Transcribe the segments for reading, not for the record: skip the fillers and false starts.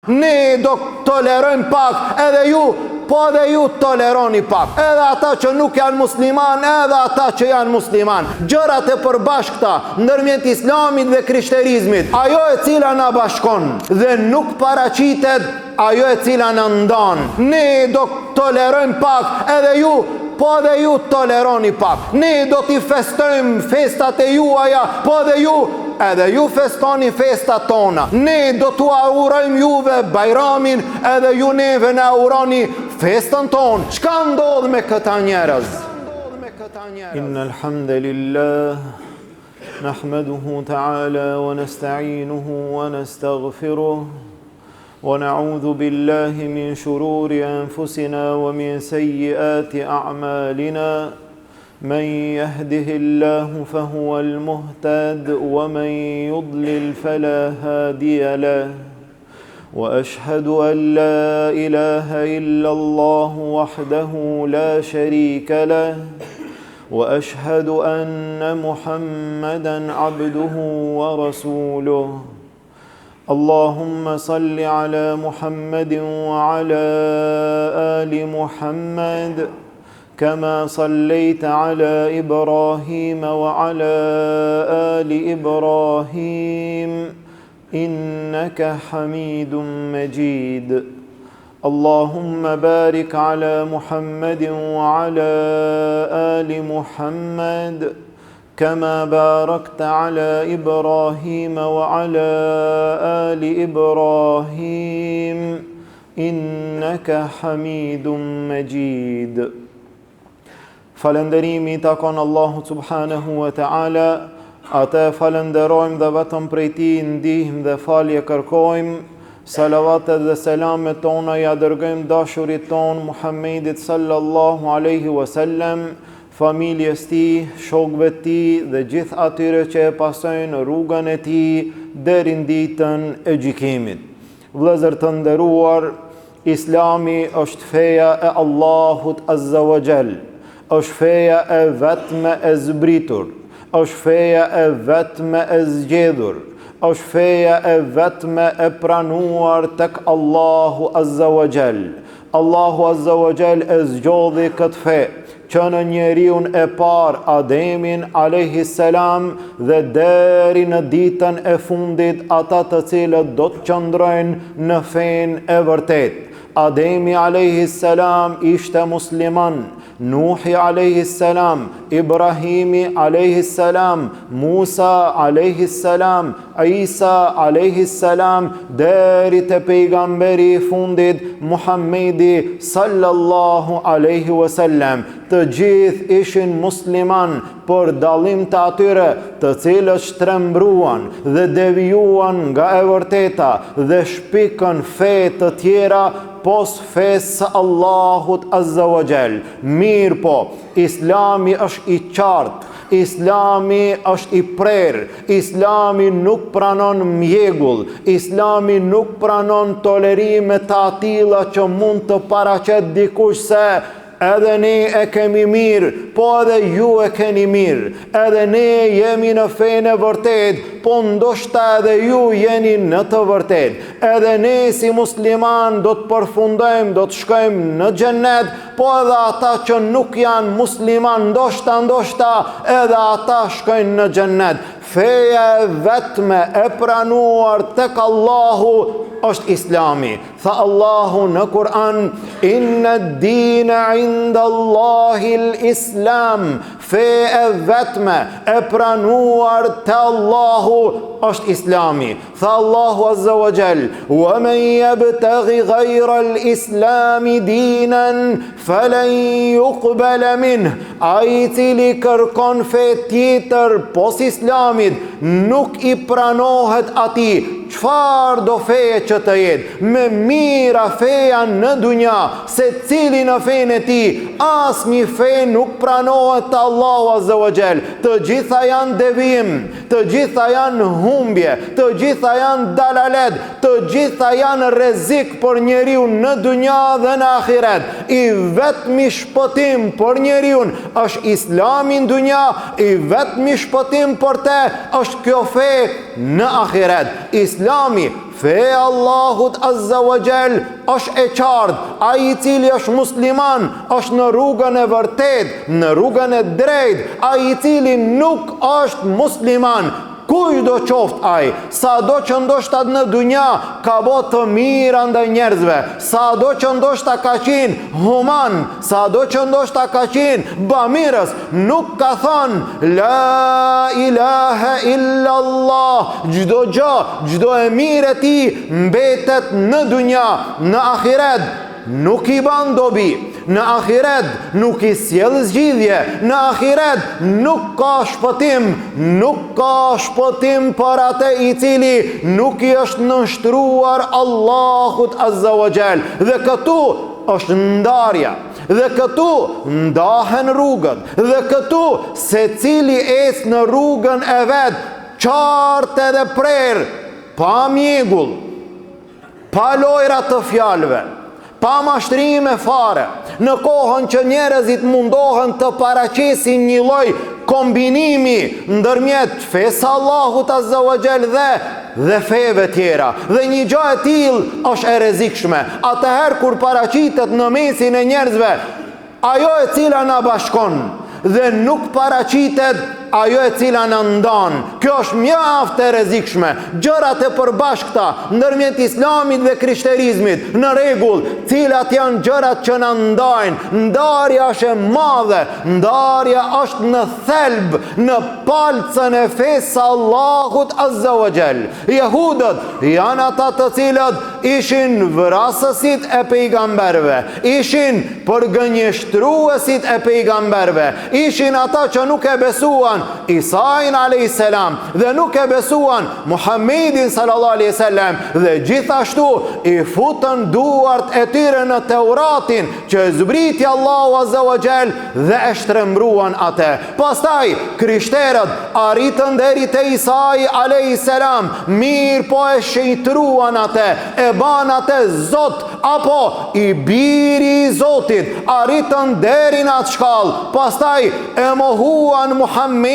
Ne do tolerojmë pak, edhe ju, po edhe ju toleroni pak. Edhe ata që nuk janë musliman, edhe ata që janë musliman. Gjërat e përbashkëta ndërmjet islamit dhe krishterizmit, ajo e cila na bashkon dhe nuk paraqitet ajo e cila na ndon. Ne do tolerojmë pak, edhe ju, po edhe ju toleroni pak. Ne do t'i festojmë festat e juaja, po edhe ju festoni festat tona. Ne do t'u aurojmë juve bajramin, edhe ju neve na auroni festën tonë. Çka ndodh me këta njerëz? Innal hamdalillah nahmaduhu ta'ala wa nasta'inuhu wa nastaghfiruh wa na'udhu billahi min shururi anfusina wa min sayyiati a'malina. من يهده الله فهو المهتد ومن يضلل فلا هادي له وأشهد أن لا إله إلا الله وحده لا شريك له وأشهد أن محمدا عبده ورسوله اللهم صل على محمد وعلى آل محمد كما صليت على إبراهيم وعلى آل إبراهيم إنك حميد مجيد اللهم بارك على محمد وعلى آل محمد كما باركت على إبراهيم وعلى آل إبراهيم إنك حميد مجيد Falënderimi i takon Allahut subhanahu wa ta'ala, atë falenderojmë dhe vetëm prej tij ndihmë dhe falje kërkojmë. Salavatet dhe selamet tona ja dërgojmë dashurit ton Muhammedit sallallahu alaihi wasallam, familjes tij, shokëve tij dhe gjithë atyre që e pasojnë rrugën e tij deri në ditën e gjykimit. Vëllezër të nderuar, Islami është feja e Allahut azza wa jall. është feja e vetme e zbritur, është feja e vetme e zgjedhur, është feja e vetme e pranuar tek Allahu azza wa jall. Allahu azza wa jall e zgjodhi këtë fe që në njeriun e par Ademin alayhi salam dhe deri në ditën e fundit ata të cilët do të qëndrojnë në fen e vërtet. Ademi alayhi salam ishte musliman, Nuhi alayhi salam, Ibrahimi alayhi salam, Musa alayhi salam, Isa alayhi salam, deri te pejgamberi i fundit Muhammedi sallallahu alayhi wasallam. Të gjithë ishin musliman, por dallim të atyre të cilët shtrembruan dhe devijuan nga e vërteta dhe shpikën fe të tjera pos fesë Allahut azza wa jall. Mirë po, Islami është i qartë, Islami është i prerë, Islami nuk pranon mjegull, Islami nuk pranon tolerime të atilla që mund të paraqet dikush se edhe ne e kemi mirë, po edhe ju e keni mirë. Edhe ne jemi në fenë e vërtet, po ndoshta edhe ju jeni në të vërtet. Edhe ne si musliman do të përfundojmë, do të shkojmë në xhennet, po edhe ata që nuk janë musliman, ndoshta edhe ata shkojnë në xhennet. Feja e vetme e pranuar tek Allahu është Islami. Tha Allahu në Kur'an, inna ad-dina 'inda Allahil Islam. Fe e vetme e pranuar te Allahu është Islami. Tha Allahu azza wa jall, wa man yabtaghi ghayra al-islam dinan falan yuqbala minh. Ai i cili kërkon fe tjetër pos Islamit nuk i pranohet atij. Çfarë do feje që të jetë, me mira feja në dunja, se cili në fejnë e ti, asnjë fe nuk pranohet të Allahu azza wa jall. Të gjitha janë devijim, të gjitha janë humbje, të gjitha janë dalalet, të gjitha janë rrezik për njeriu në dunja dhe në ahiret. I vetmi shpëtim për njeriu është Islami në dunja, i vetmi shpëtim për te është kjo fe në ahiret. Islami, feja Allahut Azza wa Jall, është e qartë. Ai i cili është musliman, është në rrugën e vërtet, në rrugën e drejt. Ai i cili nuk është musliman, kush do qoftë ai, sa do që ndoshta në dunja ka bo të mira ndaj njerëzve, sa do që ndoshta ka qenë human, sa do që ndoshta ka qenë bamirës, nuk ka thënë la ilaha illa Allah. Çdo gjë, çdo e mirë e ti mbetet në dunja, në ahiret nuk i ban dobi, në ahiret nuk i sjell zgjidhje, në ahiret nuk ka shpëtim, nuk ka shpëtim për atë i cili nuk i është nënshtruar Allahut Azza wa Jall. Dhe këtu është ndarja, dhe këtu ndahen rrugët, dhe këtu secili ecë në rrugën e vet, qartë edhe prerë, pa mjegull, pa lojra të fjalëve, pa mashtrime fare, në kohën që njerëzit mundohen të paraqesin një lloj kombinimi ndërmjet fesë Allahut Azza wa Jall dhe feve tjera. Dhe një gjë e tillë është e rrezikshme. Atëherë kur paraqitet në mesin e njerëzve ajo e cila na bashkon dhe nuk paraqitet ajo e cila në ndan, kjo është mjaft e rrezikshme. Gjërat e përbashkëta ndërmjet Islamit dhe Krishterizmit, në rregull, cilat janë gjërat që na ndajnë. Ndarja është e madhe, ndarja është në thelb, në palcën e fesë Allahut Azza wa Jall. Jehudët janë ata të cilët ishin vrasësit e pejgamberëve, ishin përgënjeshtruesit e pejgamberëve, ishin ata që nuk e besuan Isain a.s. dhe nuk e besuan Muhammedin sallallahu alaihi wasallam, dhe gjithashtu i futën duart e tyre në Teuratin që zbriti Allahu Azza wa Jall dhe e shtrembruan atë. Pastaj krishterët arritën deri te Isai a.s. mirë po e shejtruan atë, e ban atë Zot apo i biri i Zotit, arritën deri në atë shkallë. Pastaj e mohuan Muhammedin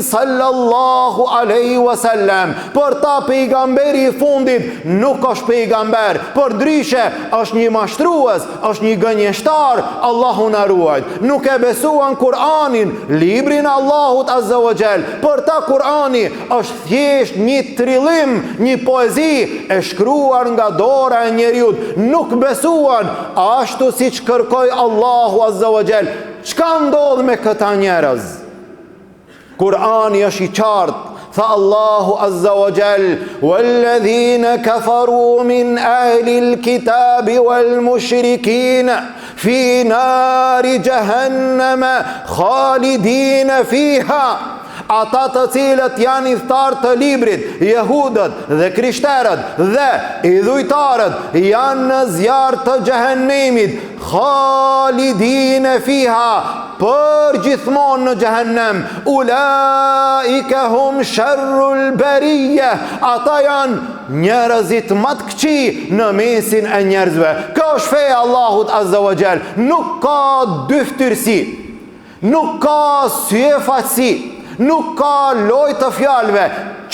sallallahu alaihi wasallam. Për ta pejgamberi i fundit nuk është pejgamber, për ndryshe është një mashtrues, është një gënjeshtar, Allahu na ruaj. Nuk e besuan Kur'anin, librin Allahut Azza wa Jall. Për ta Kur'ani është thjesht një trillim, një poezi e shkruar nga dora e njeriut. Nuk besuan ashtu siç kërkoi Allahu Azza wa Jall. Çka ndodh me këta njerëz? Kur'ani është i qartë. Tha Allahu Azza wa Jall: "Walladhina kafaru min ahli al-kitabi wal mushrikin fi nari jahannama khalidina fiha." Ata të cilët janë idhtar të librit, jehudët dhe krishterët dhe idhujtarët, janë në zjarr të xhehenemit, khalidine fiha, për gjithmonë në xhehenem. Ulaika hum sharrul bariyya, ata janë njerëzit më të këqij në mesin e njerëzve. Kjo është feja Allahut Azza wa Jall. Nuk ka dyftyrsi, nuk ka syefaqësi, nuk ka loj të fjalëve,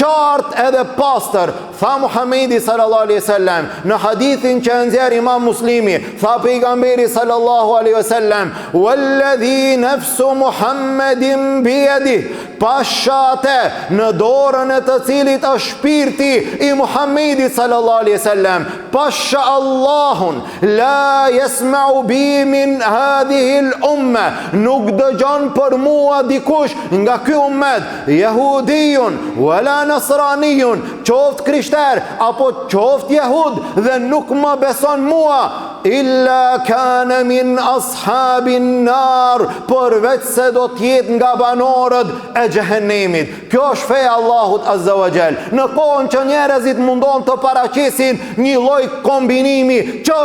qartë edhe pastër. Tha Muhammedi sallallahu alaihi wasallam në hadithin që nxjerr Imam Muslimi, tha pejgamberi sallallahu alaihi wasallam: "Walladhi nafsu Muhammedin biyadihi", pashate në dorën e të cilit është shpirti i Muhammedit sallallahu alaihi wasallam, pasha Allahun, la yasma'u bi min hadhihi al-umma, nuk dëgjon për mua dikush nga ky ummet, jehudijun wala nasraniyun, qoftë krishter apo qoftë jehud, dhe nuk më beson mua, illa kana min ashabin nar, përveç se do t'jetë nga banorët e xhehenemit. Kjo është feja Allahut Azza wa Jall. Në kohën që njerëzit mundon të paraqesin një lloj kombinimi që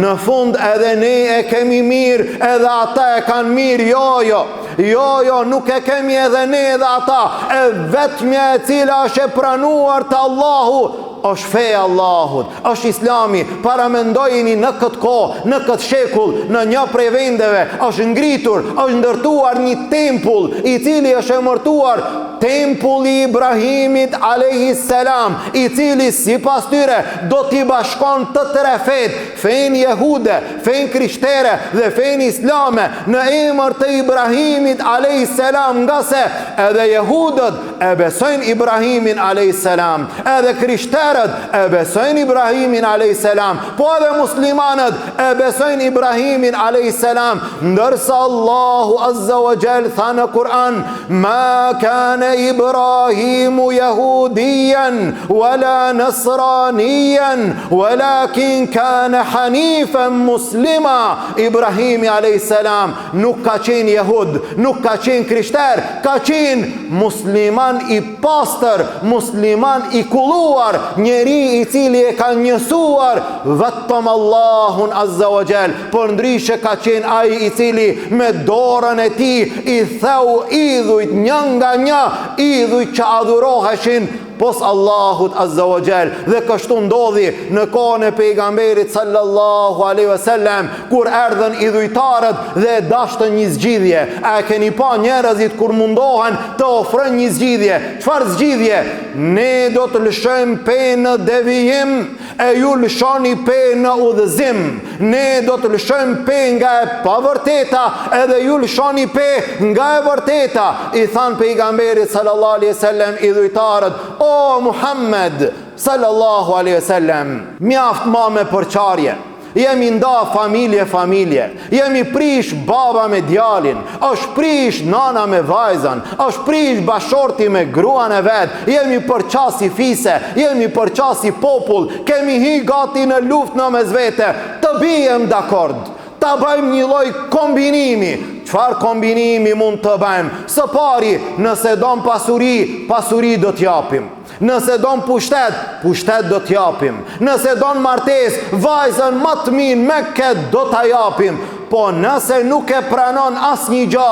në fund edhe ne e kemi mirë, edhe ata e kanë mirë, jo, nuk e kemi edhe ne edhe ata. E vetmja e cila është e pranuar të Allahu është feja Allahut, është Islami. Paramendojini në këtë kohë, në këtë shekull, në një prej vendeve është ngritur, është ndërtuar një tempull i cili është emërtuar Tempulli Ibrahimit alayhis salam, i cili sipas tyre do t'i bashkon të tre fet, fen jehude, fen krishtere dhe fen islame në emër të Ibrahimit alayhis salam, nga se edhe jehudët e besojnë Ibrahimin alayhis salam, edhe krishterët e besojnë Ibrahimin alayhis salam, po edhe muslimanët e besojnë Ibrahimin alayhis salam, ndërsa Allahu azza wa jall tha në Kur'an: ma kana Ibrahimu yahudiyan wala nasraniyan walakin kana hanifan muslima. Ibrahimi alayhis salam nuk ka qenë jehud, nuk ka qenë krishter, ka qenë musliman i pastër, musliman i kulluar, njeri i cili e ka njësuar vetëm Allahun azza wa jall, por ndryshe ka qenë ai i cili me dorën e tij i theu idhujt një nga një, idhujt që adhuroheshin pos Allahut azza wa jall. Dhe kështu ndodhi në kohën e pejgamberit sallallahu alaihi wasallam, kur erdhën idhujtarët dhe dashën një zgjidhje. A keni pa njerëzit kur mundohen të ofrojnë një zgjidhje? Çfarë zgjidhje? Ne do të lëshojmë pe në devijim, e ju lëshoni pe në udhëzim. Ne do të lëshojmë pe nga e pavërteta, edhe ju lëshoni pe nga e vërteta. I than pejgamberit sallallahu alaihi wasallam idhujtarët: o Muhammed sallallahu alaihi wasallam, mjaft ma me përçarje. Jemi nda familje, jemi prish baba me djalin, është prish nana me vajzën, është prish bashorti me gruan e vet, jemi përçasi fise, jemi përçasi popull, kemi hi gati në luftë në mes vete, të bijem dakord, ta bëjmë një lloj kombinimi. Çfarë kombinimi mund të bëjmë? Së pari, nëse don pasuri do t'japim. Nëse don pushtet do t'japim. Nëse don martes, vajzën më të mirë me këtë do t'a japim. Po nëse nuk e pranon asnjë gjë,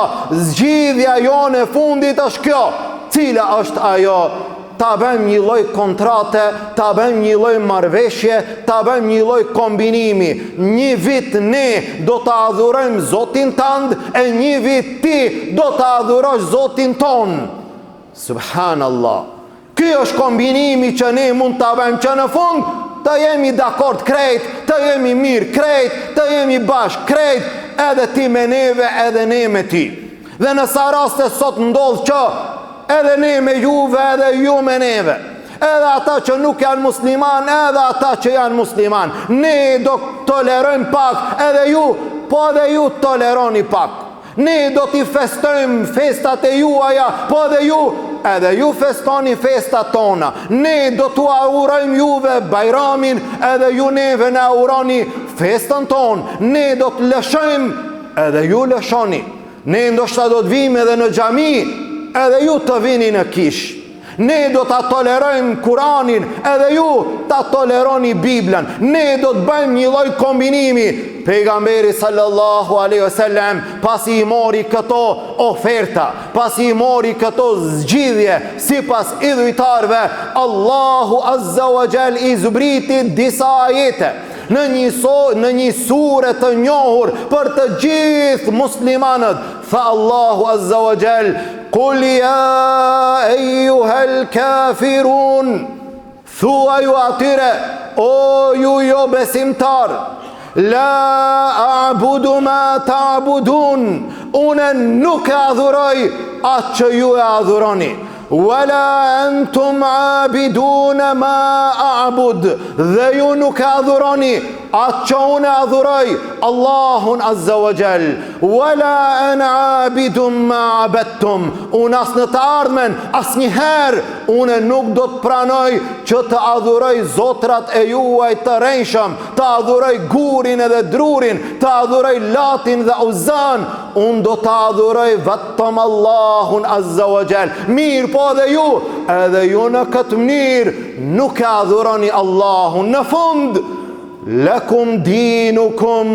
zgjidhja jone e fundit është kjo. Cila është ajo? Ta bëjmë një lloj kontrate, ta bëjmë një lloj marrëveshje, ta bëjmë një lloj kombinimi. Një vit ne do të adhurojmë Zotin tënd, e një vit ti do të adhurosh Zotin ton. Subhanallah. Ky është kombinimi që ne mund ta bëjmë, që në fund të jemi dakord krejt, të jemi mirë krejt, të jemi bashkë krejt, edhe ti me neve, edhe ne me ti. Dhe në sa raste sot ndodh që edhe ne me juve, edhe ju me neve, edhe ata që nuk janë musliman, edhe ata që janë musliman, ne do tolerojmë pak, edhe ju, po edhe ju toleroni pak. Ne do t'i festojmë festat e juaja, po edhe ju festoni festat tona. Ne do t'u urojmë juve bajramin, edhe ju neve na uroni festën tonë. Ne do të lëshojmë, edhe ju lëshoni. Ne ndoshta do të vim edhe në xhami, edhe ju të vini në kish. Ne do ta tolerojmë Kur'anin, edhe ju ta toleroni Biblën. Ne do të bëjmë një lloj kombinimi. Pejgamberi sallallahu alaihi wasallam pasi i mori këto oferta, pasi i mori këto zgjidhje sipas idhujtarëve, Allahu azza wa jall i zbriti disa ajete në një sure të njohur për të gjithë muslimanët. Tha Allahu azza wa jall: qul ya eyyuhal kafirun, thua ju atyre, o ju jo besimtar, la a'budu ma ta'budun, unë nuk e adhuroj atë që ju e adhuroni, wala antum abidun ma a'bud, dhe ju nuk e adhuroni atë që unë adhuroj, Allahun azza wa jall, wala ana abidun ma abadtum, unë as në të ardhmen, as njëherë unë nuk do të pranoj që të adhuroj zotrat e juaj të renjshëm, të adhuroj gurin edhe drurin, të adhuroj latin dhe uzan. Unë do të adhuroj vetëm Allahun azza wa jall. Mirë, po edhe ju në këtë mënyrë nuk e adhuroni Allahun. Në fund, lakum dinukum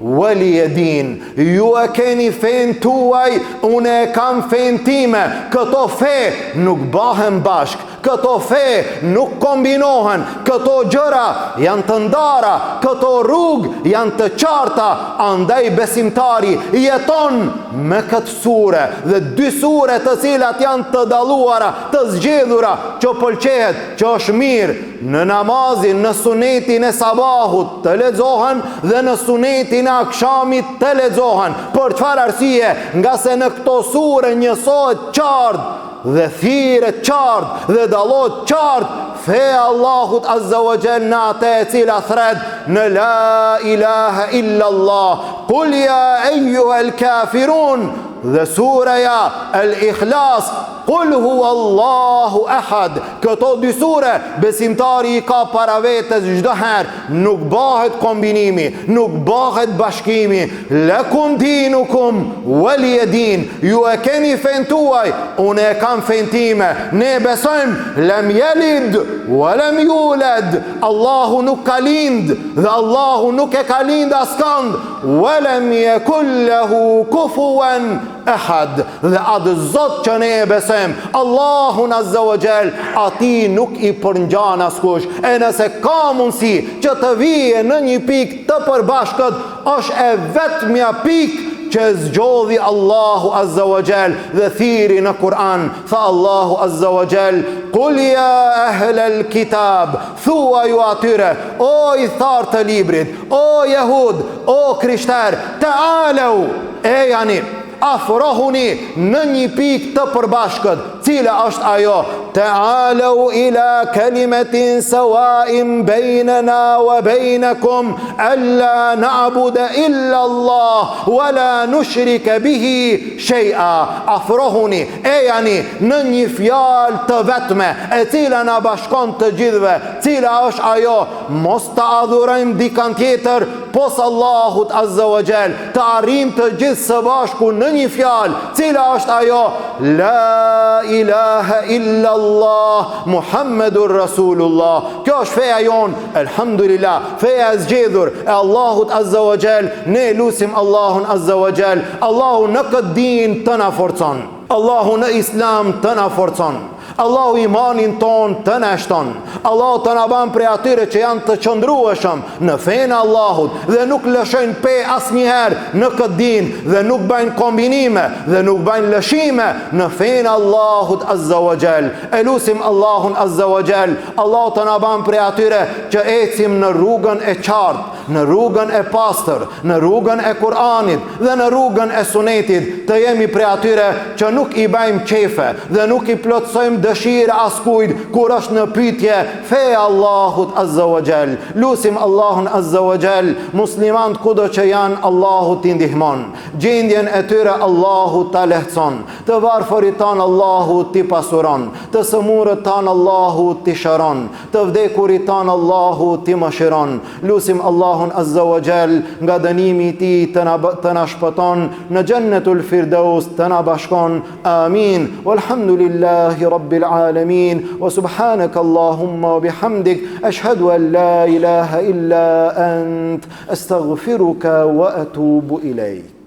waliyadin. Ju e keni fen tuaj, unë e kam fen time. Këto fe nuk bahen bashk, këto fe nuk kombinohen, këto gjëra janë të ndara, këto rrugë janë të qarta. Andaj besimtari jeton me këtë sure dhe dy sure të cilat janë të dalluara, të zgjedhura, që pëlqehet, që është mirë në namazin, në sunetin e sabahut të lexohen dhe në sunetin e akşamit të lexohen. Për çfarë arsye? Nga se në këto sure njësohet qartë dhe thirret qartë dhe dallohet qartë fe Allahut Azza wa Jall në atë e cila thret në la ilaha illa Allah, qul ya ayyuhal kafirun, dhe sureja El-Ikhlas, qul huwa Allahu ahad. Këto dy sure besimtari i ka para vetes çdo herë, nuk bëhet kombinimi, nuk bëhet bashkimi. Lakum dinukum waliyadin. Ju e keni fen tuaj, unë e kam fen time. Ne besojmë lam yalid wa lam yulad. Allahu nuk ka lind dhe Allahu nuk e ka lind askënd. Wa lam yakul lahu kufuwan ahad. Dhe atë Zot që ne e besojmë, Allahun Azza wa Jall, ati nuk i përngjan askush. E nëse ka mundësi që të vije në një pikë të përbashkët, është e vetmja pikë që zgjodhi Allahu Azza wa Jall dhe thiri në Kur'an. Tha Allahu Azza wa Jall, qul ya ahlal kitab, thua ju atyre, o i thartë të librit, o jehud, o krishter, ta'alau, e jani afrohuni në një pikë të përbashkët. Cila është ajo? Ta'alau ila kalimatin sawa'in baynana wa baynakum alla na'budu illa Allah wa la nushrika bihi shay'a. Afrohuni, e jani në një fjalë të vetme, e cila na bashkon të gjithëve. Cila është ajo? Mos të adhurojmë dikant tjetër pos Allahut Azza wa Jall, të arrijmë të gjithë së bashku në një fjalë. Cila është ajo? La ilaha illa Allah Muhammedur Rasulullah. Kjo është feja jonë, elhamdulillah, feja e zgjedhur e Allahut Azza wa Jall. Ne lusim Allahun Azza wa Jall, Allahu në këtë din të na forcon, Allahu në Islam të na forcon, Allahu imanin ton të na shton, Allahu të na ban prej atyre që janë të qëndrueshëm në fenë Allahut dhe nuk lëshojnë pe asnjëherë në këtë din dhe nuk bëjnë kombinime dhe nuk bëjnë lëshime në fenë Allahut Azza wa Jall. E lusim Allahun Azza wa Jall, Allahu të na ban prej atyre që ecim në rrugën e qartë, në rrugën e pastër, në rrugën e Kur'anit dhe në rrugën e Sunetit. Të jemi prej atyre që nuk i bëjmë qefe dhe nuk i plotësojmë dëshira askujt kur është në pyetje feja Allahut Azza wa Jall. Lusim Allahun Azza wa Jall, muslimanët kudo që janë, Allahu t'i ndihmon, gjendjen e tyre Allahu ta lehtëson, të varfërit tanë Allahu t'i pasuron, të sëmurët tanë Allahu t'i shëron, të vdekurit tanë Allahu t'i mëshiron. Lusim Allahun Azza wa Jall, nga dënimi i tij të na shpëton, në Jannatul Firdaus të na bashkon. Amin. Walhamdulillahi Rabbil Alamin. Wa subhanaka Allahumma wa bihamdik, ashhadu an la ilaha illa ant, astaghfiruka wa atubu ilayk.